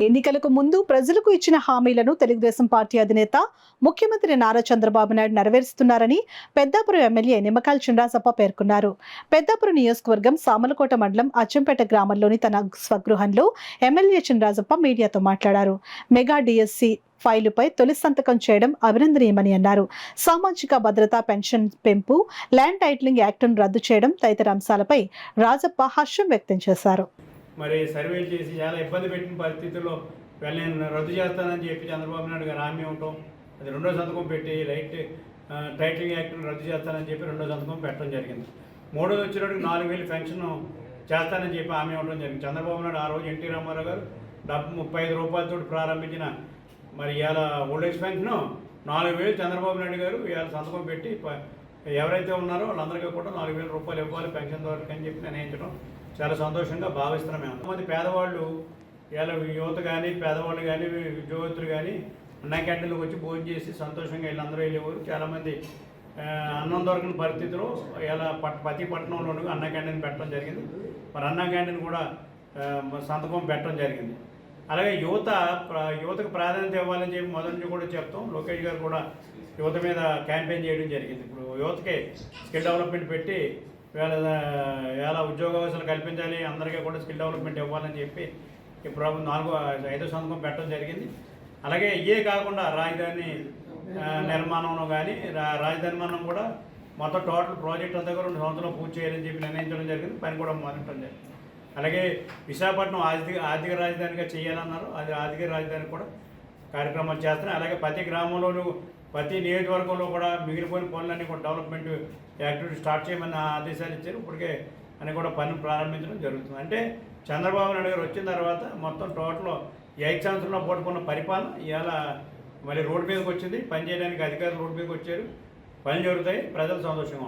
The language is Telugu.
ఎన్నికలకు ముందు ప్రజలకు ఇచ్చిన హామీలను తెలుగుదేశం పార్టీ అధినేత ముఖ్యమంత్రి నారా చంద్రబాబు నాయుడు నెరవేరుస్తున్నారని పెద్దాపురం ఎమ్మెల్యే నిమ్మకాయల చినరాజప్ప పేర్కొన్నారు. పెద్దాపురం నియోజకవర్గం సామలకోట మండలం అచ్చంపేట గ్రామంలోని తన స్వగృహంలో ఎమ్మెల్యే చినరాజప్ప మీడియాతో మాట్లాడారు. మెగా డిఎస్సి ఫైలుపై తొలి సంతకం చేయడం అభినందనీయమని అన్నారు. సామాజిక భద్రత, పెన్షన్ పెంపు, ల్యాండ్ టైటిలింగ్ యాక్టును రద్దు చేయడం తదితర అంశాలపై రాజప్ప హర్షం వ్యక్తం చేశారు. మరి సర్వేలు చేసి చాలా ఇబ్బంది పెట్టిన పరిస్థితుల్లో నేను రద్దు చేస్తానని చెప్పి చంద్రబాబు నాయుడు గారు హామీ ఉండటం, అది రెండో సంతకం పెట్టి టైటిలింగ్ యాక్ట్ను రద్దు చేస్తానని చెప్పి రెండో సంతకం పెట్టడం జరిగింది. మూడోది వచ్చినప్పుడు 4,000 పెన్షన్ చేస్తానని చెప్పి హామీ ఇవ్వడం జరిగింది. చంద్రబాబు నాయుడు ఆ రోజు ఎన్టీ రామారావు గారు 35 రూపాయలతో ప్రారంభించిన మరి ఇవాళ ఓల్డేజ్ పెన్షన్ 4,000 చంద్రబాబు నాయుడు గారు ఇవాళ సంతకం పెట్టి ఎవరైతే ఉన్నారో వాళ్ళందరికీ కూడా 4,000 రూపాయలు ఇవ్వాలి పెన్షన్ ద్వారా అని చెప్పి నిర్ణయించడం చాలా సంతోషంగా భావిస్తున్నాం. మేము కొంతమంది పేదవాళ్ళు ఇలా యువత కానీ పేదవాళ్ళు కానీ ఉద్యోగస్తులు కానీ అన్న క్యాంటీన్లకు వచ్చి భోజనం చేసి సంతోషంగా వీళ్ళందరూ వెళ్ళేవారు. చాలామంది అన్నం దొరకని పరిస్థితిలో ఇలా ప్రతి పట్టణంలోనూ అన్న క్యాంటీన్ పెట్టడం జరిగింది. మరి అన్న క్యాంటీన్ కూడా సంతకం పెట్టడం జరిగింది. అలాగే యువతకు ప్రాధాన్యత ఇవ్వాలని చెప్పి మొదటి నుంచి కూడా చెప్తాం. లోకేష్ గారు కూడా యువత మీద క్యాంపెయిన్ చేయడం జరిగింది. ఇప్పుడు యువతకి స్కిల్ డెవలప్మెంట్ పెట్టి ఎలా ఉద్యోగావకాశాలు కల్పించాలి, అందరికీ కూడా స్కిల్ డెవలప్మెంట్ ఇవ్వాలని చెప్పి ఇప్పుడు 5వ సంతకం పెట్టడం జరిగింది. అలాగే ఇవే కాకుండా రాజధాని నిర్మాణంలో కానీ రాజధాని నిర్మాణం కూడా మొత్తం టోటల్ ప్రాజెక్ట్ అంతా కూడా 2 సంవత్సరాలు పూర్తి చేయాలని చెప్పి నిర్ణయించడం జరిగింది. పని కూడా మొదలెట్టడం జరిగింది. అలాగే విశాఖపట్నం ఆర్థిక రాజధానిగా చేయాలన్నారు. అది ఆర్థిక రాజధాని కూడా కార్యక్రమాలు చేస్తున్నాయి. అలాగే ప్రతి గ్రామంలోనూ ప్రతి నియోజకవర్గంలో కూడా మిగిలిపోయిన పనులన్నీ కూడా డెవలప్మెంట్ యాక్టివిటీ స్టార్ట్ చేయమని ఆదేశాలు ఇచ్చారు. ఇప్పటికే అని కూడా పనులు ప్రారంభించడం జరుగుతుంది. అంటే చంద్రబాబు నాయుడు గారు వచ్చిన తర్వాత మొత్తం టోటల్ 5 సంవత్సరంలో పట్టుకున్న పరిపాలన ఇవాళ మళ్ళీ రోడ్డు మీదకి వచ్చింది. పని చేయడానికి అధికారులు రోడ్డు మీదకి వచ్చారు. పనులు జరుగుతాయి. ప్రజలు సంతోషంగా